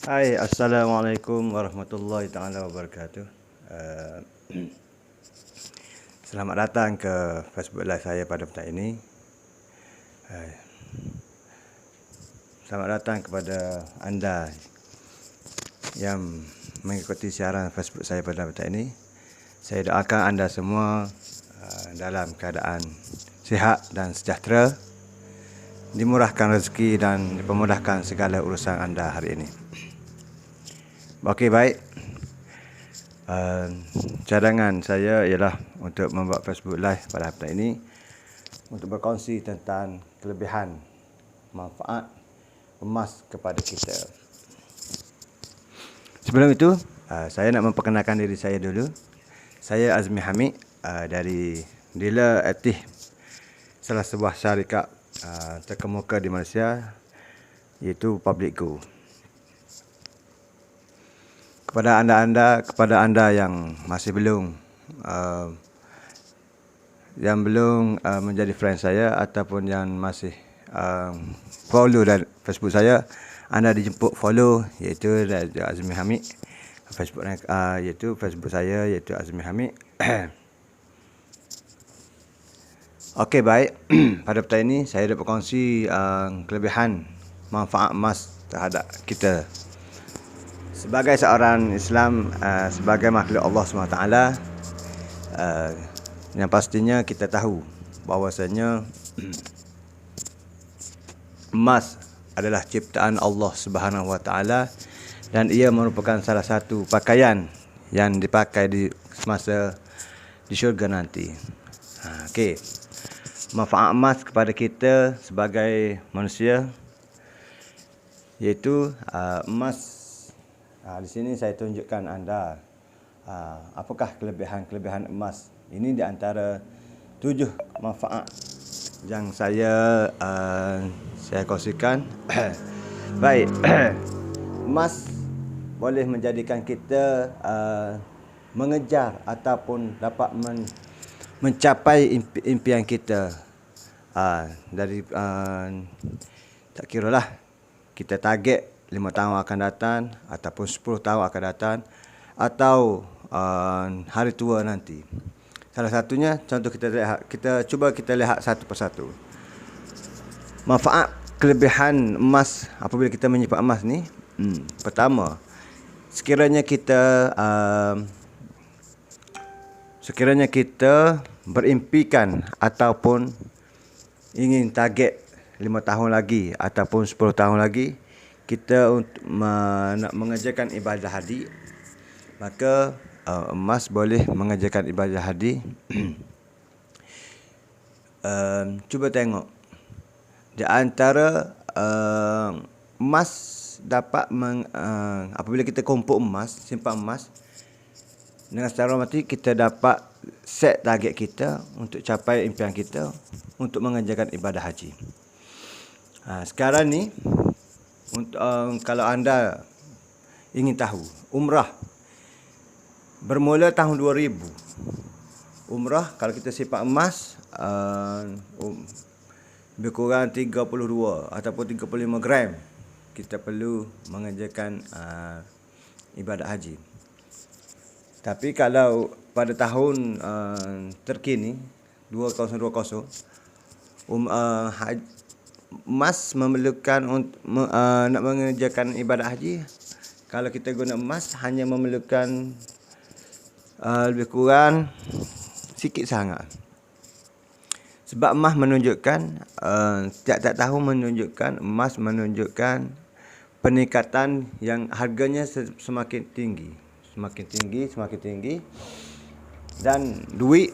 Hai, Assalamualaikum warahmatullahi taala wabarakatuh. Uh, Selamat datang ke Facebook Live saya pada petang ini. Selamat datang kepada anda yang mengikuti siaran Facebook saya pada petang ini. Saya doakan anda semua dalam keadaan sihat dan sejahtera, dimurahkan rezeki dan dipermudahkan segala urusan anda hari ini. Okey, baik. Cadangan saya ialah untuk membuat Facebook Live pada petang ini untuk berkongsi tentang kelebihan manfaat emas kepada kita. Sebelum itu, saya nak memperkenalkan diri saya dulu. Saya Azmi Hamid dari dealer aktif salah sebuah syarikat terkemuka di Malaysia, iaitu Public Go. Kepada anda yang masih belum menjadi friend saya ataupun yang masih follow dan Facebook saya, anda dijemput follow, iaitu Azmi Hamid. Facebook saya iaitu Azmi Hamid. Okey, baik. Pada petang ini saya nak berkongsi kelebihan manfaat emas terhadap kita. Sebagai seorang Islam, sebagai makhluk Allah SWT, yang pastinya kita tahu bahawasanya emas adalah ciptaan Allah Subhanahu Wa Taala dan ia merupakan salah satu pakaian yang dipakai di semasa di syurga nanti. Okey. Manfaat emas kepada kita sebagai manusia, iaitu emas. Di sini saya tunjukkan anda apakah kelebihan emas. Ini di antara 7 manfaat yang saya kongsikan. Baik. Emas boleh menjadikan kita mengejar ataupun dapat mencapai impian kita. Dari tak kiralah kita target 5 tahun akan datang ataupun 10 tahun akan datang atau hari tua nanti. Salah satunya, contoh kita lihat satu persatu. Manfaat kelebihan emas apabila kita menyimpan emas ni. Pertama, sekiranya kita berimpikan ataupun ingin target 5 tahun lagi ataupun 10 tahun lagi, kita nak mengerjakan ibadah haji, maka emas boleh mengerjakan ibadah haji. Cuba tengok, di antara emas dapat apabila kita kumpul emas, simpan emas, dengan secara otomatik kita dapat set target kita untuk capai impian kita untuk mengerjakan ibadah haji. Sekarang ni, kalau anda ingin tahu, umrah bermula tahun 2000. Umrah kalau kita simpan emas lebih kurang 32 ataupun 35 gram, kita perlu mengerjakan ibadah haji. Tapi kalau pada tahun terkini 2020, emas memerlukan nak mengerjakan ibadah haji, kalau kita guna emas hanya memerlukan lebih kurang sikit sangat. Sebab emas menunjukkan tiap-tiap tahun emas menunjukkan peningkatan yang harganya semakin tinggi, dan duit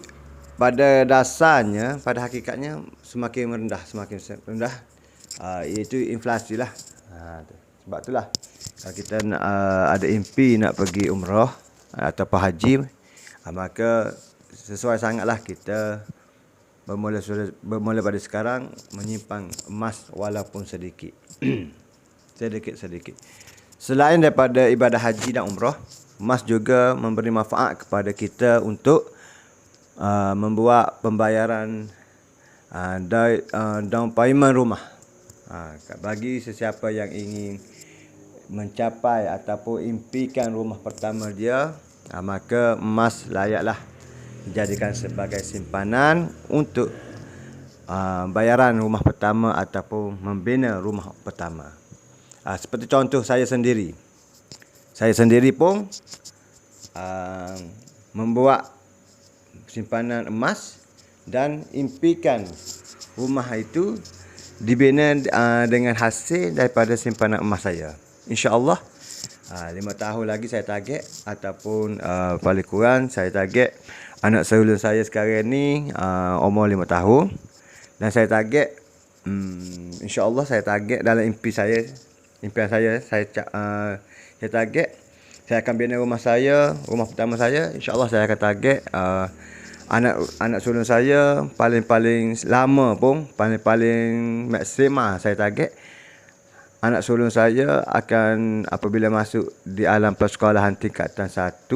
pada dasarnya, pada hakikatnya semakin rendah, iaitu inflasi lah. Sebab itulah kalau kita ada impi nak pergi umrah ataupun haji, maka sesuai sangatlah kita bermula pada sekarang menyimpan emas walaupun sedikit. sedikit. Selain daripada ibadah haji dan umrah, emas juga memberi manfaat kepada kita untuk membuat pembayaran down payment rumah. Bagi sesiapa yang ingin mencapai ataupun impikan rumah pertama dia, maka emas layaklah dijadikan sebagai simpanan untuk bayaran rumah pertama ataupun membina rumah pertama. Seperti contoh saya sendiri. Saya sendiri pun membuat simpanan emas dan impikan rumah itu dibina dengan hasil daripada simpanan emas saya. InsyaAllah 5 tahun lagi saya target, ataupun paling kurang saya target anak sulung saya sekarang ni umur 5 tahun. Dan saya target, InsyaAllah saya target dalam impian saya target saya akan bina rumah pertama saya. InsyaAllah saya akan target anak sulung saya paling lama pun, paling maksima saya target anak sulung saya akan apabila masuk di alam persekolahan tingkatan 1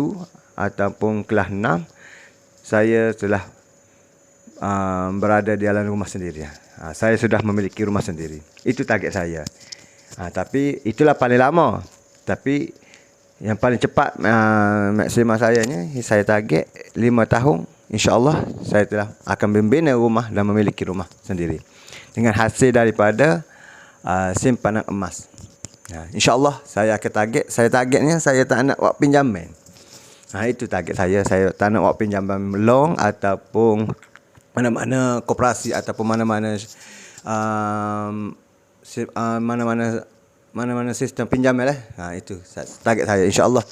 ataupun kelas 6, saya telah berada di dalam rumah sendiri. Saya sudah memiliki rumah sendiri. Itu target saya. Tapi itulah paling lama. Tapi yang paling cepat maksima saya target 5 tahun. InsyaAllah saya telah akan membina rumah dan memiliki rumah sendiri dengan hasil daripada simpanan emas. InsyaAllah saya akan targetnya saya tak nak buat pinjaman. Itu target saya. Saya tak nak buat pinjaman long ataupun mana-mana koperasi ataupun mana-mana sistem pinjaman lah. Itu target saya. InsyaAllah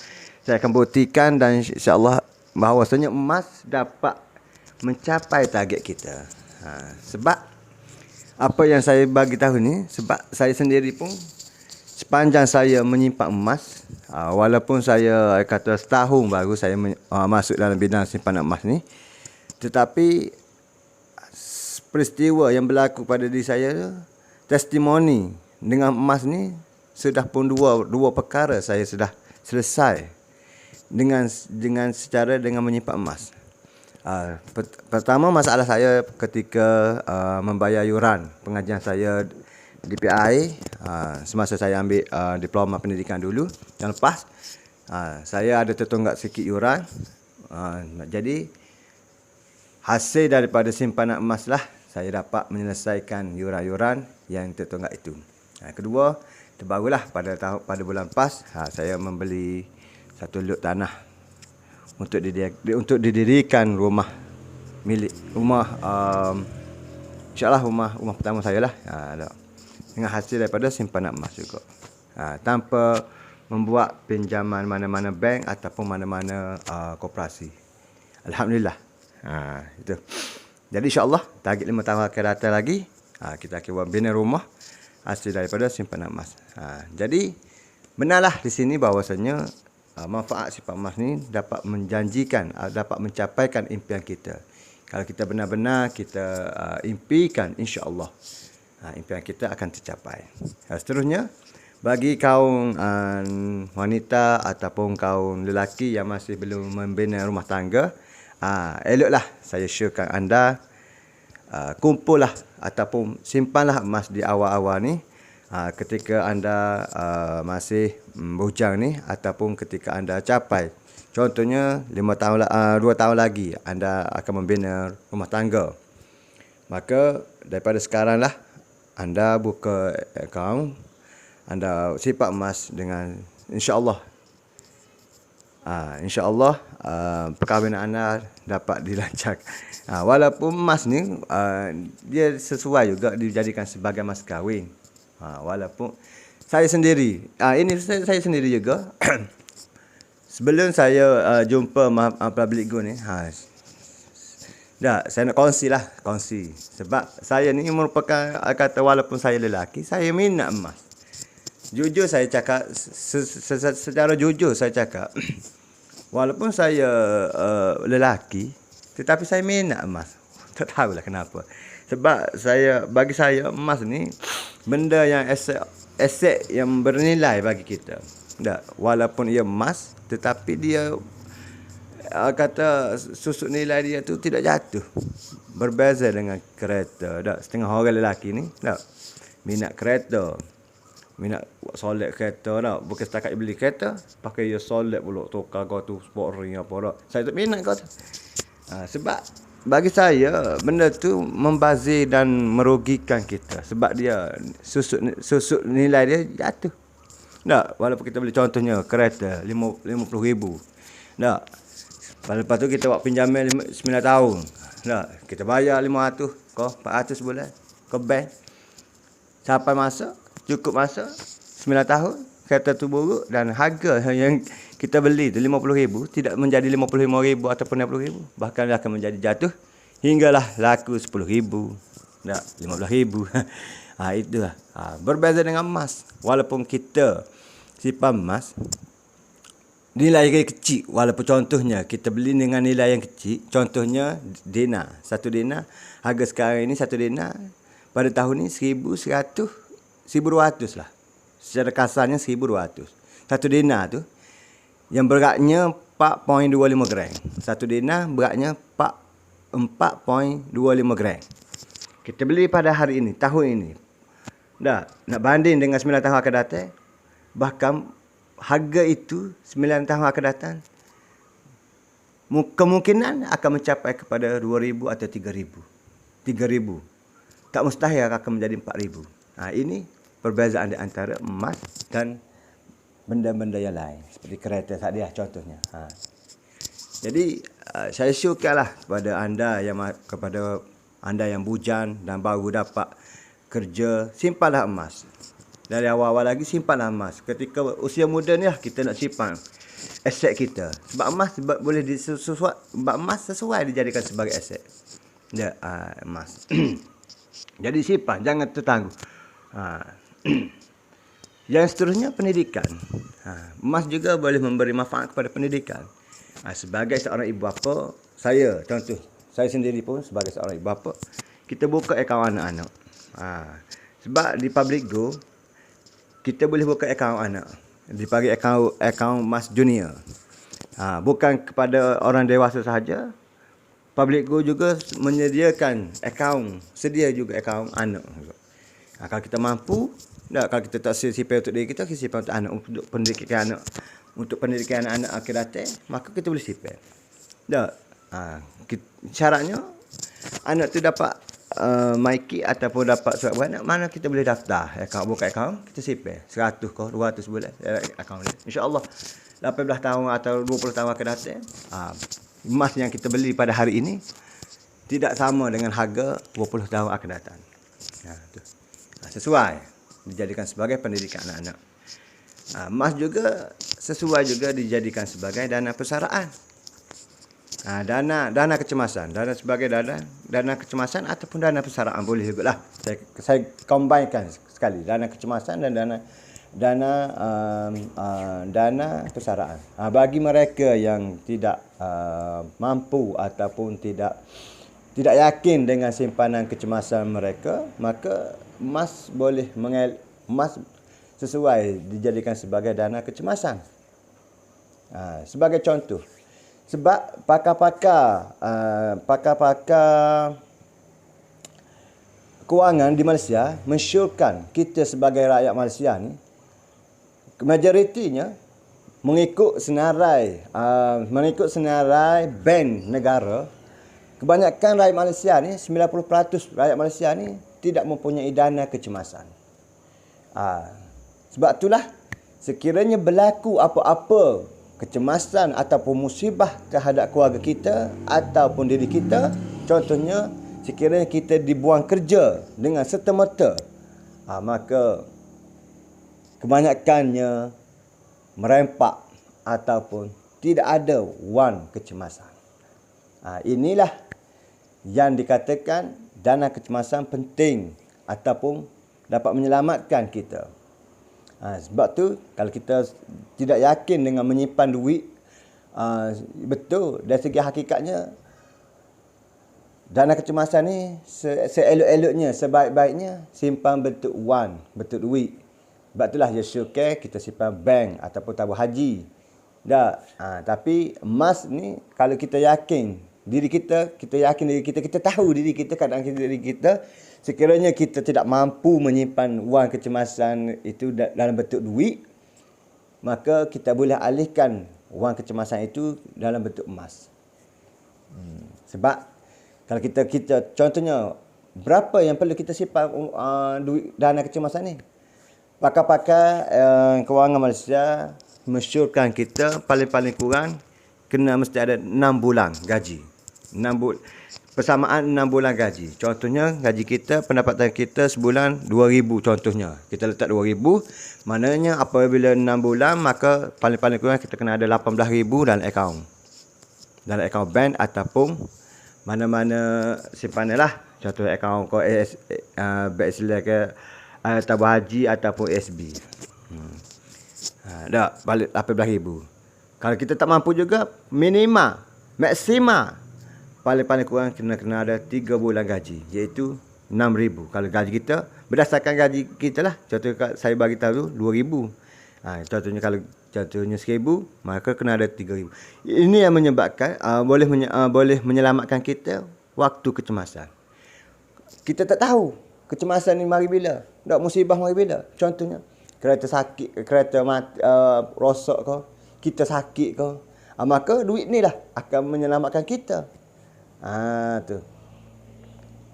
saya akan buktikan dan insyaAllah bahawasanya emas dapat mencapai target kita. Sebab apa yang saya bagi tahu ni, sebab saya sendiri pun sepanjang saya menyimpan emas, walaupun saya kata setahun baru saya masuk dalam bidang simpanan emas ni, tetapi peristiwa yang berlaku pada diri saya, testimoni dengan emas ni, sudah pun dua perkara saya sudah selesai dengan menyimpan emas. Pertama, masalah saya ketika membayar yuran pengajian saya di PI semasa saya ambil diploma pendidikan dulu. Yang lepas saya ada tertunggak sikit yuran. Jadi hasil daripada simpanan emas lah saya dapat menyelesaikan yuran-yuran yang tertunggak itu. Kedua, terbarulah pada bulan PAS saya membeli satu lot tanah untuk didirikan rumah insyaAllah rumah pertama saya lah, dengan hasil daripada simpanan emas juga, tanpa membuat pinjaman mana-mana bank ataupun mana-mana koperasi. Alhamdulillah. Itu. Jadi insyaAllah target 5 tahun akan datang lagi, kita akan bina rumah hasil daripada simpanan emas. Jadi benarlah di sini bahawasanya manfaat simpanan emas ni dapat menjanjikan, dapat mencapaikan impian kita. Kalau kita benar-benar kita impikan, insya-Allah impian kita akan tercapai. Seterusnya, bagi kaum wanita ataupun kaum lelaki yang masih belum membina rumah tangga, eloklah saya syorkan anda kumpullah ataupun simpanlah emas di awal-awal ni, ketika anda masih bujang ni, ataupun ketika anda capai, contohnya 2 tahun lagi anda akan membina rumah tangga, maka daripada sekarang lah anda buka akaun, anda simpan emas dengan insya-Allah perkahwinan anda dapat dilancarkan. Walaupun emas ni dia sesuai juga dijadikan sebagai mas kahwin. Walaupun saya sendiri, ini saya sendiri juga sebelum saya jumpa public good ni, saya nak kongsi sebab saya ni merupakan, kata walaupun saya lelaki, saya minat emas. Jujur saya cakap, secara jujur saya cakap, walaupun saya lelaki, tetapi saya minat emas. Tak tahulah kenapa. Sebab bagi saya emas ni benda yang aset yang bernilai bagi kita. Walaupun ia emas, tetapi dia kata susuk nilai dia tu tidak jatuh. Berbeza dengan kereta. Setengah orang lelaki ni minat kereta, minat solat kereta dah. Bukan setakat beli kereta, pakai dia solat pula. Tukar kau tu sport ring apa dah. Saya tak minat kau tu. Sebab bagi saya, benda tu membazir dan merugikan kita. Sebab dia susut nilai dia jatuh. Tak, walaupun kita beli contohnya kereta RM50,000. Tak. Lepas tu kita buat pinjaman 9 tahun. Tak, kita bayar 500 kau 400 sebulan ke bank. Sampai masa, cukup masa 9 tahun, kereta tu buruk dan harga yang kita beli tu RM50,000 tidak menjadi RM55,000 ataupun RM60,000. Bahkan dia akan menjadi jatuh hinggalah laku RM10,000. Tak, RM15,000. Itulah. Berbeza dengan emas. Walaupun kita simpan emas, nilai dia kecil. Walaupun contohnya kita beli dengan nilai yang kecil. Contohnya dinar. 1 dinar. Harga sekarang ini 1 dinar. Pada tahun ini 1,200 lah. Secara kasarnya 1,200. 1 dinar tu yang beratnya 4.25 gram. 1 dinar beratnya 4.25 gram. Kita beli pada hari ini, tahun ini. Dah, nak banding dengan 9 tahun akan datang, bahkan harga itu 9 tahun akan datang kemungkinan akan mencapai kepada 2,000 atau 3,000. 3,000. Tak mustahil akan menjadi 4,000. Ini perbezaan di antara emas dan benda-benda yang lain. Seperti kereta tadi contohnya. Jadi saya syukurlah kepada anda yang bujang dan baru dapat kerja, simpanlah emas. Dari awal-awal lagi simpanlah emas. Ketika usia muda ni lah kita nak simpan aset kita. Sebab emas boleh sesuai dijadikan sebagai aset. Emas. Jadi simpan, jangan tertangguh. Yang seterusnya pendidikan. Emas juga boleh memberi manfaat kepada pendidikan. Sebagai seorang ibu bapa, saya sendiri pun sebagai seorang ibu bapa, kita buka akaun anak-anak. Sebab di Public Go kita boleh buka akaun anak. Dipanggil akaun Mas Junior. Bukan kepada orang dewasa sahaja. Public Go juga menyediakan akaun, sedia juga akaun anak. Kalau kita mampu, kalau kita tak simpan untuk diri kita simpan untuk anak, untuk pendidikan anak. Untuk pendidikan anak akhir datang, maka kita boleh simpan. Syaratnya anak tu dapat Maiki ataupun dapat surat beranak, mana kita boleh daftar buka akaun, kita simpan 100 ke 200 bulan akaun dia. InsyaAllah 18 tahun atau 20 tahun akan datang, emas yang kita beli pada hari ini tidak sama dengan harga 20 tahun akan datang. Sesuai dijadikan sebagai pendidikan anak-anak. Emas juga sesuai juga dijadikan sebagai dana persaraan. Dana kecemasan, dana sebagai dana kecemasan ataupun dana persaraan boleh jugalah. Saya combinekan sekali dana kecemasan dan dana persaraan. Bagi mereka yang tidak mampu ataupun tidak yakin dengan simpanan kecemasan mereka, maka emas sesuai dijadikan sebagai dana kecemasan. Sebagai contoh, sebab pakar-pakar kewangan di Malaysia mensyorkan kita sebagai rakyat Malaysia ni, majoritinya mengikut senarai bank negara. Kebanyakan rakyat Malaysia ni, 90% rakyat Malaysia ni tidak mempunyai dana kecemasan. Sebab itulah sekiranya berlaku apa-apa kecemasan ataupun musibah terhadap keluarga kita ataupun diri kita, contohnya sekiranya kita dibuang kerja dengan serta-merta, maka kebanyakannya merempak ataupun tidak ada wang kecemasan. Inilah yang dikatakan dana kecemasan penting ataupun dapat menyelamatkan kita. Sebab tu kalau kita tidak yakin dengan menyimpan duit, betul dari segi hakikatnya dana kecemasan ni seelok-eloknya, sebaik-baiknya simpan bentuk wang, bentuk duit. Sebab itulah dia syukur kita simpan bank ataupun tabung haji. Tapi emas ni kalau kita yakin Diri kita, kita yakin diri kita, kita tahu diri kita, keadaan diri kita. Sekiranya kita tidak mampu menyimpan wang kecemasan itu dalam bentuk duit, maka kita boleh alihkan wang kecemasan itu dalam bentuk emas. Sebab kalau kita contohnya, berapa yang perlu kita simpan duit dana kecemasan ni? Pakar-pakar kewangan Malaysia mesyurkan kita paling-paling kurang kena mesti ada 6 bulan gaji. Persamaan 6 bulan gaji. Contohnya gaji kita, pendapatan kita sebulan 2,000 contohnya. Kita letak 2,000, maknanya apabila 6 bulan maka paling-paling kurang kita kena ada 18,000 dalam akaun. Dalam akaun bank ataupun mana-mana simpanan lah. Contoh akaun kau Bank Islam ke tabung haji ataupun SB. Dah balik 18,000. Kalau kita tak mampu juga, maksima paling-paling kurang kena ada 3 bulan gaji, iaitu 6,000. Kalau gaji kita, berdasarkan gaji kita lah. Contoh saya bagi tahu 2,000. Contohnya kalau 1,000, maka kena ada 3,000. Ini yang menyebabkan boleh menyelamatkan kita waktu kecemasan. Kita tak tahu kecemasan ni mari bila, musibah mari bila. Contohnya kereta sakit, kereta rosak ke, kita sakit ke, maka duit ni lah akan menyelamatkan kita. Tu.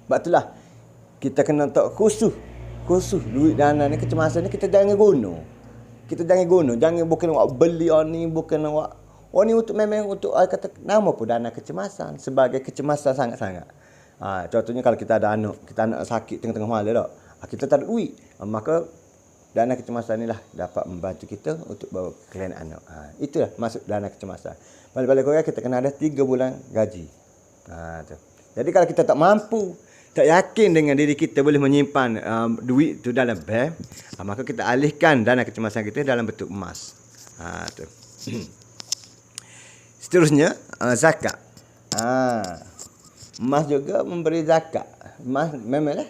Sebab itulah kita kena tak khusus duit dana ni, kecemasan ni kita jangan guna. Jangan bukan awak beli ni, bukan awak ni untuk memang untuk kata nama pun dana kecemasan, sebagai kecemasan sangat-sangat. Contohnya kalau kita ada anak sakit tengah-tengah malam dak. Kita tak ada duit, maka dana kecemasan ni lah dapat membantu kita untuk bawa klien anak. Itulah maksud dana kecemasan. Balik-balik kurang kita kena ada 3 bulan gaji. Tu. Jadi kalau kita tak mampu, tak yakin dengan diri kita boleh menyimpan duit tu dalam bank, maka kita alihkan dana kecemasan kita dalam bentuk emas. Tu. Seterusnya, zakat. Emas juga memberi zakat. Emas memanglah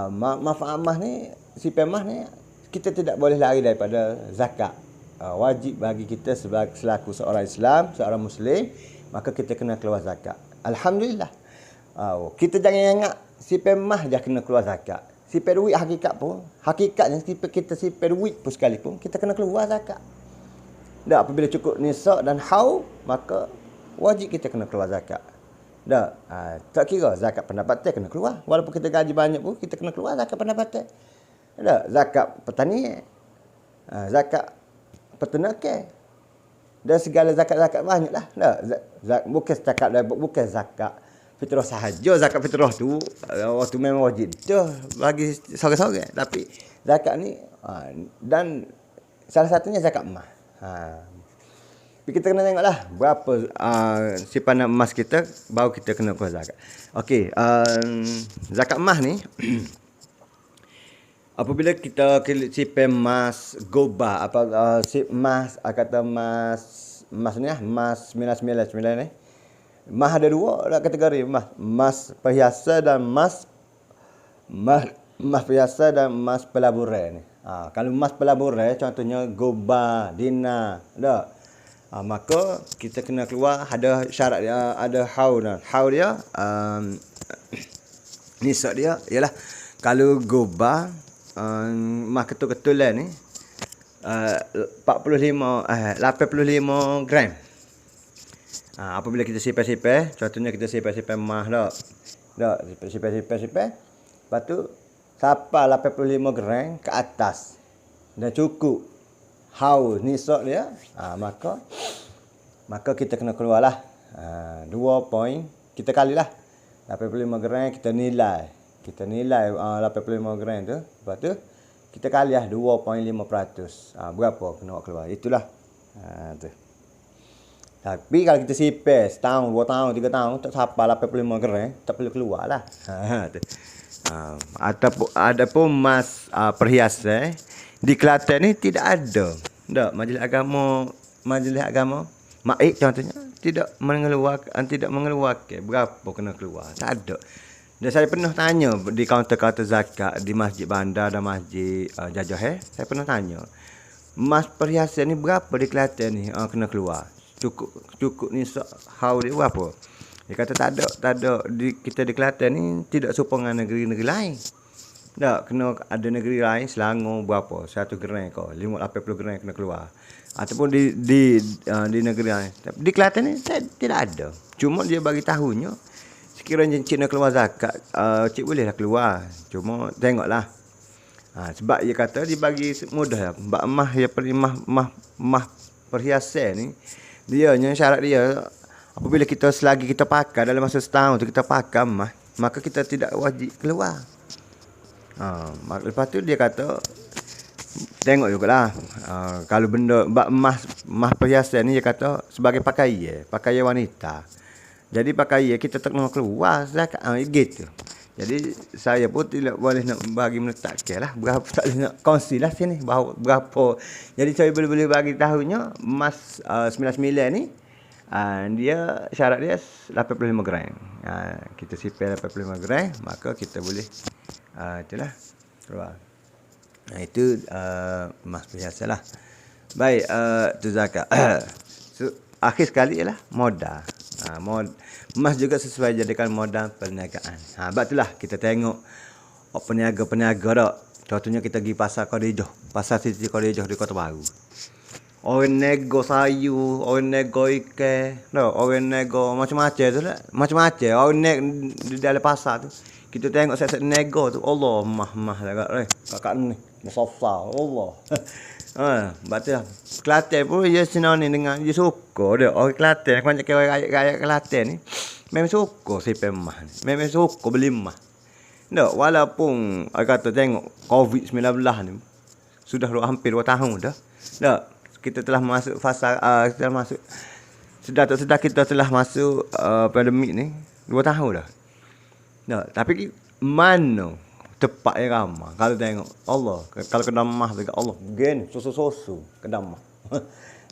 manfaat emas ni, sipai emas ni, kita tidak boleh lari daripada zakat. Wajib bagi kita selaku seorang Islam, seorang Muslim, maka kita kena keluar zakat. Alhamdulillah. Kita jangan ingat sipai emas je kena keluar zakat. Sipai duit hakikatnya kita sipai duit pun sekalipun, kita kena keluar zakat. Dah apabila cukup nisab dan haul, maka wajib kita kena keluar zakat. Dah, tak kira zakat pendapatan kena keluar. Walaupun kita gaji banyak pun, kita kena keluar zakat pendapatan. Dah, zakat pertanian, zakat peternakan, dan segala zakat-zakat banyaklah. Dah, bukan zakat fitrah sahaja. Zakat fitrah tu waktu memang wajib dah bagi seorang-seorang. Tapi zakat ni dan salah satunya zakat emas. Tapi kita kena tengoklah berapa simpanan emas kita, baru kita kena keluar zakat. Okey, zakat emas ni apabila kita simpan emas goba, emas ni emas 999 ni. Emas ada dua kategori, emas perhiasan dan emas perhiasan dan emas pelaburan ni. Kalau emas pelaburan contohnya goba, dinar, maka kita kena keluar, ada syarat dia, ada haul dia, nisab dia ialah kalau goba emas ketul-ketulan ni 85 gram. Apabila kita simpan, contohnya kita simpan emas simpan, lepas tu sampai 85 gram ke atas dan cukup haul nisab dia, maka kita kena keluarlah 2 point, kita kalilah 85 gram, kita nilai 85 gram tu, lepas tu kita kalilah 2.5%. Berapa kena keluar, itulah. Tu. Tapi kalau kita simpan setahun, 2 tahun, 3 tahun tak sampai 85 gram, tak perlu keluar lah. Adapun emas perhiasan di Kelantan ni tidak ada. Majlis agama Maik contohnya tidak mengeluarkan berapa kena keluar. Tak ada. Dan saya pernah tanya di kaunter-kaunter zakat di Masjid Bandar dan Masjid Jajah, saya pernah tanya, emas perhiasan ni berapa di Kelantan ni kena keluar? Cukup ni haul dia berapa? Dia kata tak ada kita di Kelantan ni tidak serupa dengan negeri-negeri lain. Tak, kena ada negeri lain Selangor berapa? 1 gerai kau, 80 gerai kena keluar. Ataupun di negeri lain. Di Kelantan ni tidak ada. Cuma dia bagi tahunya sekiranya cik nak keluar zakat, cik bolehlah keluar. Cuma tengoklah. Sebab dia kata dia bagi mudah lah. Sebab emas perhiasan ni, dia syarat dia apabila selagi kita pakai dalam masa setahun tu kita pakai emas, maka kita tidak wajib keluar. Lepas tu dia kata tengok jugalah, kalau benda emas perhiasan ni dia kata sebagai pakaian wanita. Jadi pakaian kita tak nak keluar zakat gitu. Jadi saya pun tidak boleh nak bagi meletakkan lah berapa, tak boleh nak kongsi lah sini berapa. Jadi saya boleh bagi tahunya emas 99 ni dia syarat dia 85 gram. Kita sipil 85 gram, maka kita boleh itulah keluar. Itu emas perhiasan lah. Baik, tu zakat. So, akhir sekali ialah modal. Emas juga sesuai jadikan modal perniagaan. Sebab itulah kita tengok peniaga-peniaga tak. Contohnya kita pergi pasar Khadijah, pasar Siti Khadijah di Kota Baru. Orang nego sayur, orang nego ikan, orang nego macam-macam tu lah. Macam-macam orang di dalam pasar tu. Kita tengok set-set nego tu, Allah, mah lah kakak ni, sofa, Allah. Sebab tu lah. Kelantan pun dia senang ni dengan dia suka dia. Orang Kelantan, macam rakyat Kelantan ni memang suka sipil emas ni. Memang suka beli emas. Tak, walaupun kata tengok COVID-19 ni sudah hampir 2 tahun dah. Tak, kita telah masuk fasa kita telah masuk pandemik ni 2 tahun dah. Tak, tapi mana tepat yang ramah kalau tengok Allah, kalau kedai emas dekat Allah gen susu kedai emas.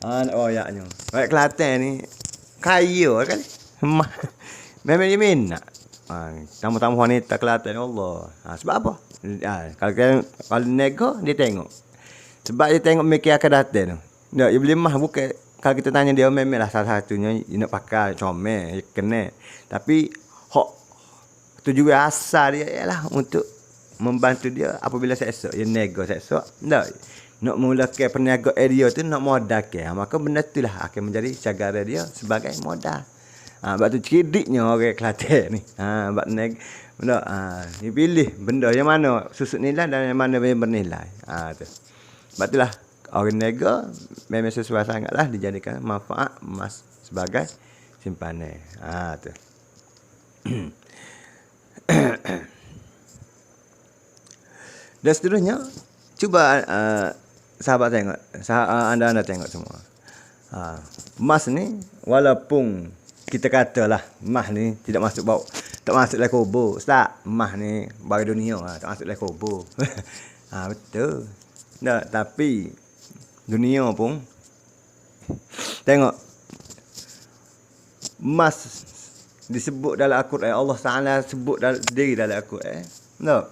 Nak royaknya rakyat Kelantan ni kaya kan emas. Memang dia minat. Tamu-tamu wanita Kelantan Allah. Sebab apa? Kalau nego dia tengok. Sebab dia tengok mikir akan datang tu. Tak, dia beli emas bukan kalau kita tanya dia memanglah salah satunya dia nak pakai comel, dia kena. Tapi tujuan asal dia ialah untuk membantu dia apabila esok dia nego esok. Tak, nak mulakan perniagaan dia tu nak modalkan. Maka benda itulah akan menjadi cagaran dia sebagai modal. Sebab tu cerdiknya orang Kelantan ni. Sebab benda dia pilih benda yang mana susut nilai dan yang mana bernilai. Tu. Sebab itulah orang nego memang sesuai sangatlah dijadikan manfaat emas sebagai simpanan. Tu. Dan seterusnya cuba sahabat tengok, anda tengok semua. Emas ni walaupun kita katalah emas ni tak masuk dalam kubur. Ustaz, emas ni bagi dunia tak masuk dalam kubur. Betul. Tak, tapi dunia pun tengok emas disebut dalam Al-Quran. Allah Taala sebut diri dalam Al-Quran. Tak.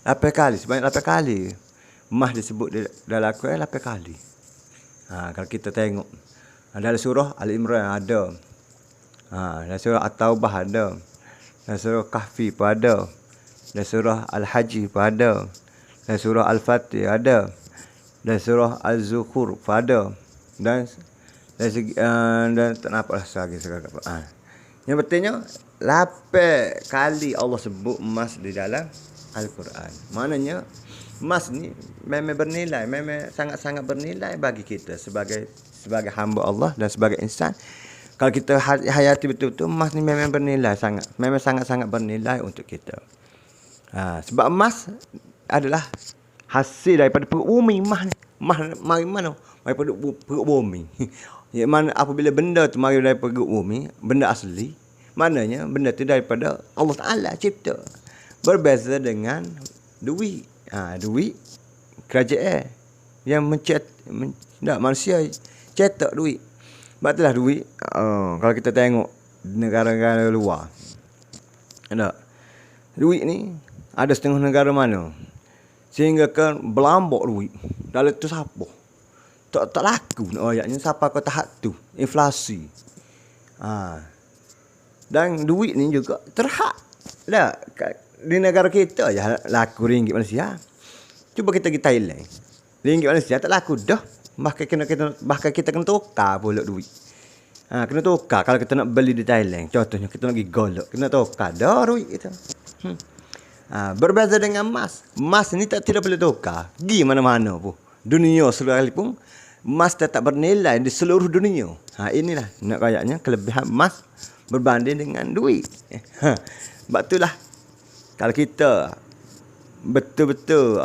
8 kali, sebanyak 8 kali. Emas disebut dalam Al-Quran 8 kali. Kalau kita tengok dalam surah Al-Imran ada. Dalam surah At-Taubah ada. Dalam surah Kahfi pun ada. Dalam surah Al-Haji pun ada. Dalam surah Al-Fatih ada. Dalam surah Al-Zukhruf pun ada. Dan tak nampaklah lagi sekarang. Yang pentingnya 8 kali Allah sebut emas di dalam Al-Quran. Maknanya emas ni memang bernilai, memang sangat-sangat bernilai bagi kita sebagai hamba Allah dan sebagai insan. Kalau kita hayati betul-betul, emas ni memang bernilai sangat, memang sangat-sangat bernilai untuk kita. Sebab emas adalah hasil daripada perut bumi. Emas ni mari mana? Daripada perut bumi. Ya, mana apabila benda tu mari daripada perut bumi, benda asli, maknanya benda tu daripada Allah Taala cipta. Berbeza dengan duit. Duit kerajaan yang manusia cetak duit. Sebab itulah duit. Kalau kita tengok negara-negara luar, duit ni ada setengah negara mana sehingga kan berlambak duit. Dalam tu siapa? Tak laku nak ayatnya siapa kau tahap tu. Inflasi. Dan duit ni juga terhad. Dah di negara kita je laku ringgit Malaysia. Cuba kita pergi Thailand. Ringgit Malaysia tak laku dah. Bahkan kita kena tukar pula duit. Kena tukar kalau kita nak beli di Thailand. Contohnya kita nak pergi golok, kena tukar dah duit kita. Berbeza dengan emas. Emas ni tidak boleh tukar. Pergi mana-mana pun. Dunia sekalipun emas tetap bernilai di seluruh dunia. Inilah nak kayaknya kelebihan emas berbanding dengan duit. Sebab itulah kalau kita betul-betul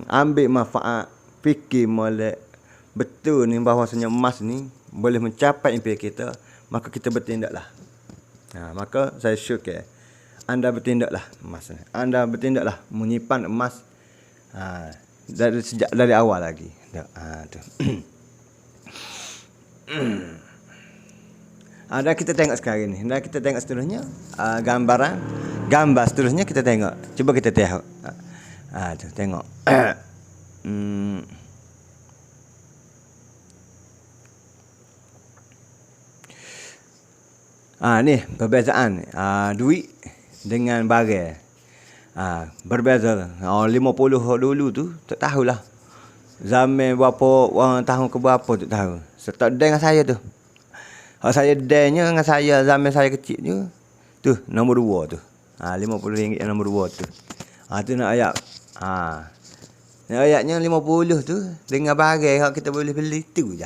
ambil manfaat, fikir molek betul ni bahawasanya emas ni boleh mencapai impian kita, maka kita bertindaklah. Maka saya syukur anda bertindaklah emas ni. Anda bertindaklah menyimpan emas dari awal lagi. Tu. Dan kita tengok sekarang ni. Dan kita tengok seterusnya gambar seterusnya kita tengok. Cuba kita tengok. Tu tengok. Ni perbezaan duit dengan barang. Berbeza. 50 dulu tu tak tahulah. Zaman berapa tahun ke berapa tak tahu. Setak dengan saya tu. Saya denya dengan saya zaman saya kecil je. Tu nombor 2 tu. RM50 yang nombor 2 tu. Tu nak ayat. Nak ayatnya 50 tu dengan barang kita boleh beli tu je.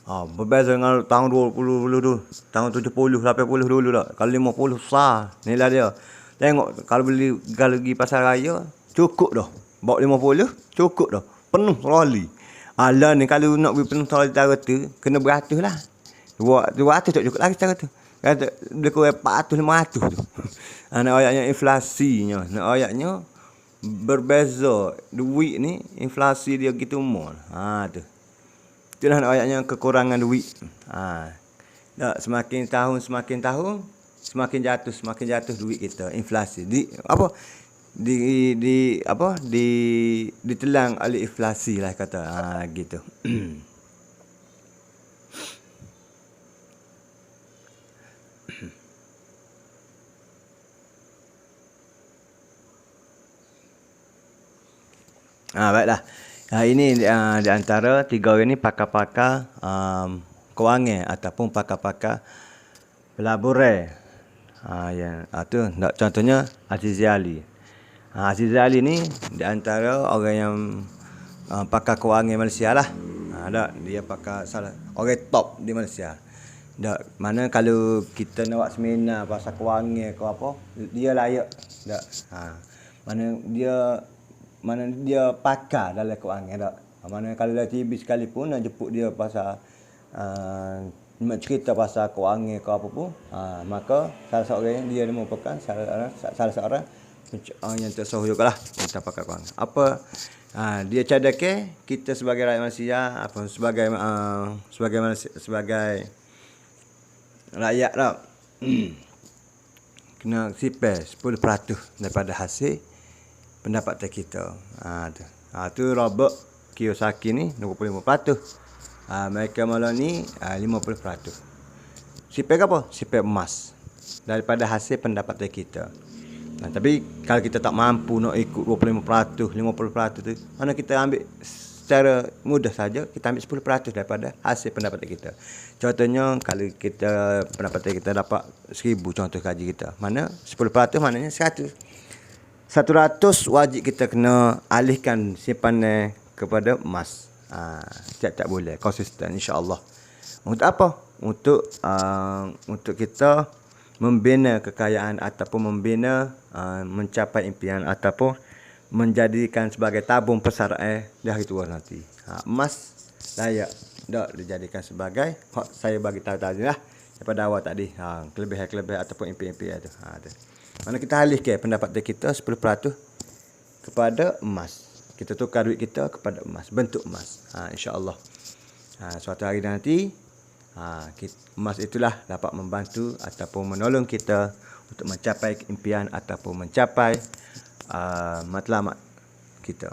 Berbeza dengan tahun 20 dulu tu. Tahun 70, 80 dulu tak. Kalau 50 besar nilai dia. Tengok kalau pergi pasar raya cukup dah. Bawa 50 cukup dah. Penuh troli. Lah ni kalau nak pergi penuh troli cara tu kena beratus lah. 200 tak cukup lagi cara tu. Kata lebih kurang 400 500 tu. Nak ayatnya inflasinya. Nak ayatnya berbeza duit ni inflasi dia gitu mol. Tu. Itulah nak ayatnya kekurangan duit. Semakin tahun semakin jatuh duit kita, inflasi. Ditelang oleh inflasi lah kata. Gitu. Baiklah. Ini di antara 3 orang ni pakar-pakar kewangan ataupun pakar-pakar pelaburan. Tu contohnya Aziz Ali. Aziz Ali ni di antara orang yang pakar kewangan Malaysia lah. Dia pakar salah orang top di Malaysia. Mana kalau kita nak buat seminar pasal kewangan ke apa, dia layak. Mana dia pakar dalam kewangan tak. Mana kalau dalam TV sekalipun nak jemput dia pasal nak cerita pasal kewangan ke apa pun, maka salah seorang dia merupakan salah seorang yang tersohor jugalah tentang pakar kewangan. Dia cadangkan kita sebagai rakyat Malaysia, sebagai rakyat tak, kena sipir 10% daripada hasil pendapatan kita. Tu Robert Kiyosaki ni 25%. Mereka malah ni 50%. Sipir apa? Sipir emas daripada hasil pendapatan kita. Tapi kalau kita tak mampu nak ikut 25%, 50% tu, mana kita ambil secara mudah saja, kita ambil 10% daripada hasil pendapatan kita. Contohnya kalau kita pendapatan kita dapat 1000 contoh gaji kita. Mana 10% maknanya 100. 100 wajib kita kena alihkan simpanan kepada emas. Tiap-tiap bulan konsisten insya-Allah. Untuk apa? Untuk kita membina kekayaan ataupun membina mencapai impian ataupun menjadikan sebagai tabung persaraan di hari tua nanti. Emas layak dak dijadikan sebagai saya bagi tahu tadi lah daripada awal tadi. Kelebihan-kelebihan ataupun impian-impian tu. Mana kita alihkan pendapatan kita 10% kepada emas. Kita tukar duit kita kepada emas, bentuk emas. Insya-Allah. Suatu hari nanti emas itulah dapat membantu ataupun menolong kita untuk mencapai impian ataupun mencapai matlamat kita.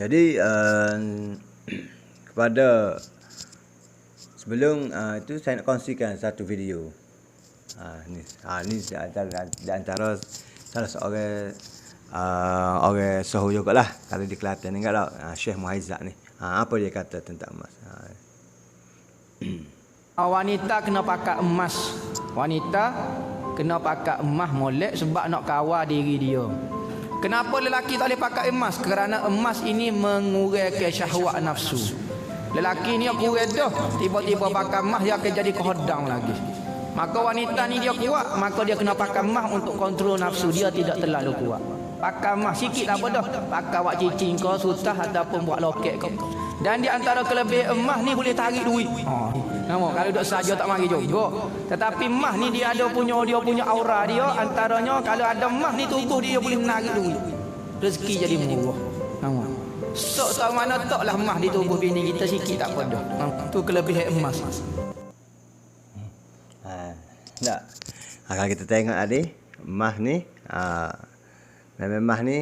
Jadi kepada sebelum itu saya nak kongsikan satu video. Ni di antara salah seorang orang Soho jugalah kalau di Kelantan ni enggak tak, Syekh Muhaizat ni. Apa dia kata tentang emas? Wanita kena pakai emas. Wanita kena pakai emas molek sebab nak kawal diri dia. Kenapa lelaki tak boleh pakai emas? Kerana emas ini mengurangkan syahwat nafsu. Lelaki ni kurang dah, tiba-tiba pakai emas dia akan jadi kehodang lagi. Maka wanita ni dia kuat, maka dia kena pakai emas untuk kontrol nafsu dia tidak terlalu kuat. Pakai emas sikit tak apa dah. Pakai wak cincin ke, sutah ataupun buat loket ke. Dan di antara kelebihan emas ni boleh tarik duit. Nampak kalau duk saja tak mari juga. Tetapi emas ni dia punya aura dia, antaranya kalau ada emas ni tubuh dia boleh menarik duit. Rezeki jadi murah. Nampak. Sok tak mana taklah emas di tubuh bini kita sikit tak apa dah. Tu kelebihan emas. Tak. Kalau kita tengok tadi, emas ni memang emas ni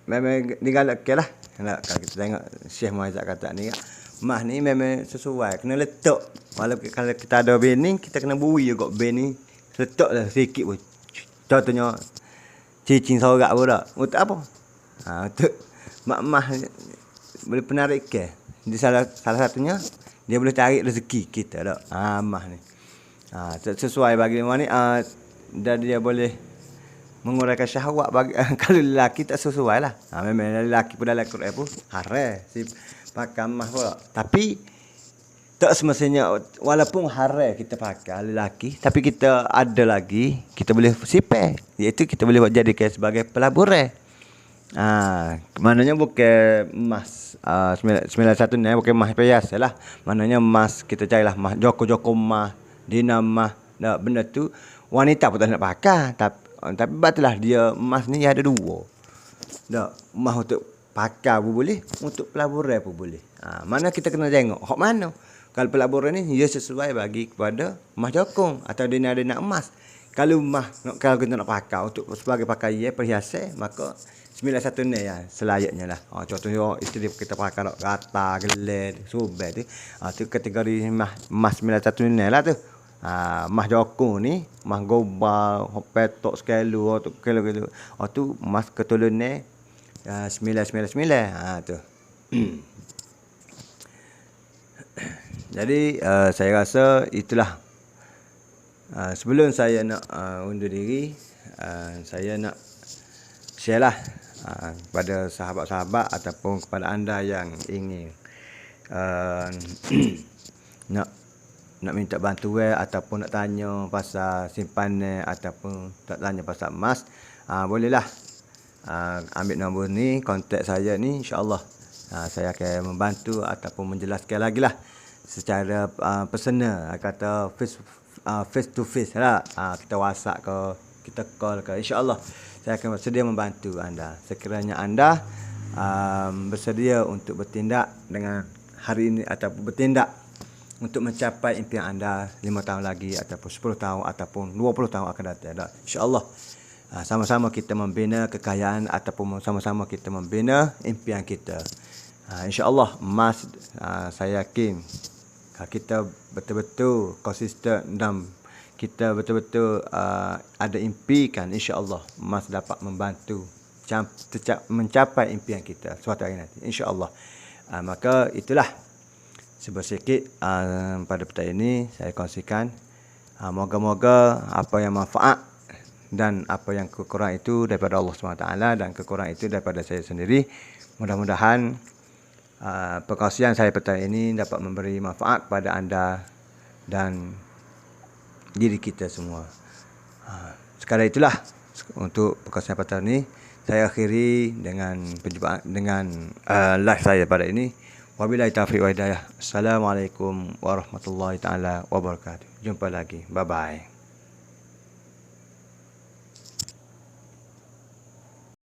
memang digalakkan lah. Kalau kita tengok Syekh Muhaizat kata ni, emas ni memang sesuai, kena letak. Walaupun kalau kita ada bini, kita kena bui juga bini. Letak lah sikit pun. Contohnya cincin sorak pun tak. Untuk apa? Untuk emas boleh penarikan. Jadi salah satunya dia boleh tarik rezeki kita tak. Emas ni. Sesuai bagi emas ni dan dia boleh mengurangkan syahwat bagi kalau lelaki tak sesuai lah. Memang lelaki pun dalam Quran pun haram si pakai emas pula. Tapi tak semestinya walaupun haram kita pakai lelaki, tapi kita ada lagi kita boleh sipar, iaitu kita boleh buat jadikan sebagai pelaburan. Maknanya bukan emas 91 ni bukan emas biasa lah. Maknanya emas kita carilah emas joko-joko emas, dinamah, benda tu wanita pun tak nak pakai. Tapi batulah dia emas ni ada dua. Tak, emas untuk pakai pun boleh, untuk pelaburan pun boleh. Mana kita kena tengok hak mana. Kalau pelaburan ni dia sesuai bagi kepada emas jokong atau dina emas. Kalau emas kalau kita nak pakai untuk sebagai pakaian perhiasan, maka 91 ni ya selayaknya lah. Contohnya isteri kita pakai nak gata, gelar, subet tu. Tu kategori emas 91 ni lah tu. Emas jokong ni, emas gobal, petok sekelu, tu kilo. Tu emas ketulan ni 999. Tu. Jadi saya rasa itulah. Sebelum saya nak undur diri, saya nak share lah kepada sahabat-sahabat ataupun kepada anda yang ingin nak minta bantuan ataupun nak tanya pasal simpanan ataupun nak tanya pasal emas, bolehlah ambil nombor ni, kontak saya ni, insya-Allah saya akan membantu ataupun menjelaskan lagi lah secara personal, kata face to face lah. Kita WhatsApp ke, kita call ke, insya-Allah saya akan bersedia membantu anda sekiranya anda bersedia untuk bertindak dengan hari ini ataupun bertindak untuk mencapai impian anda 5 tahun lagi ataupun 10 tahun ataupun 20 tahun akan datang. InsyaAllah sama-sama kita membina kekayaan ataupun sama-sama kita membina impian kita. InsyaAllah emas, saya yakin kalau kita betul-betul konsisten dan kita betul-betul ada impikan, insya-Allah emas dapat membantu mencapai impian kita suatu hari nanti, insya-Allah. Maka itulah sedikit pada petang ini saya kongsikan. Moga-moga apa yang manfaat dan apa yang kekurangan itu daripada Allah SWT dan kekurangan itu daripada saya sendiri. Mudah-mudahan perkongsian saya petang ini dapat memberi manfaat kepada anda dan diri kita semua. Sekadar itulah untuk perkongsian petang ini. Saya akhiri dengan perjumpaan dengan live saya pada ini. Wabillahi taufiq wa hidayah. Assalamualaikum warahmatullahi taala wabarakatuh. Jumpa lagi. Bye bye.